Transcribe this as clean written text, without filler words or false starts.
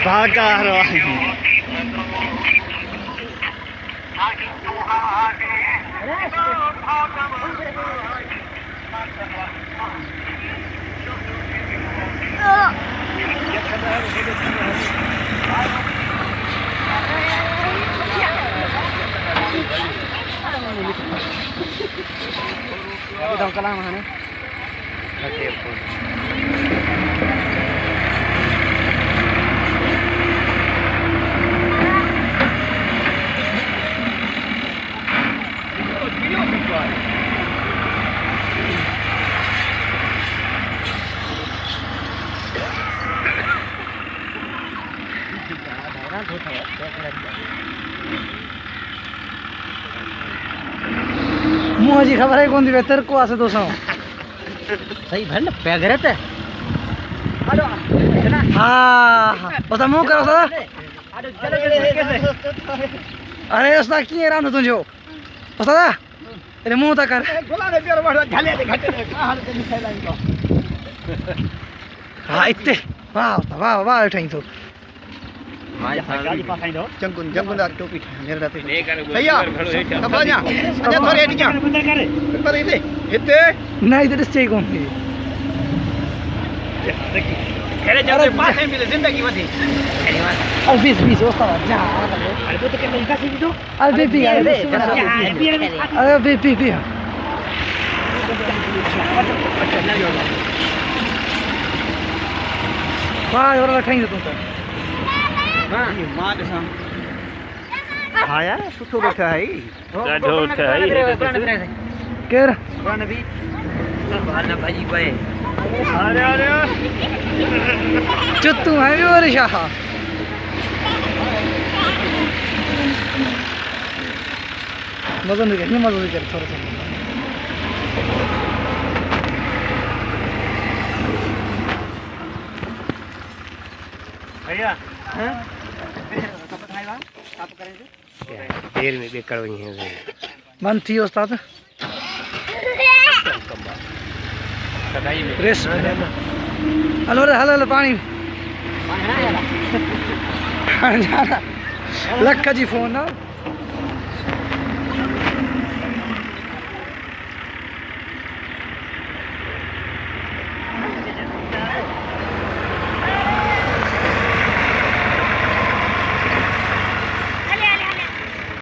भागा daw ka lang mahane. Okay po. मुझे खबर है कौन दी बेहतर को आसे 200 सही भर ना पैगरत है हाँ बता मुँह करो सदा अरे उसना की है रांध तुझे सदा अरे मुँह तक कर हाँ इतने वाह वाह वाह उठाई तो जंगुन जंगुन टोपी मेरे दाते भैया कब आजा आजा थोड़े हट जा पर इते नहीं इधर से कौन है खेले जाते पास में मिले जिंदगी वधी अरे 20 होता जा अरे तो के लड़का से भी तो अरे बीपी अरे बीपी वाह और रखाई तुम तो हाँ मां दसा हाँ यार सुठो बैठा है ॾाढो उठ है केर कौन भी भाना भाजी पे अरे अरे चुत्तू है और शाह मजा नहीं कर थोड़ा सा भैया हैं देर में बेकार हुई है मन थी उस्ताद रेस हेलो हेलो हेलो पानी लख जी फोन ना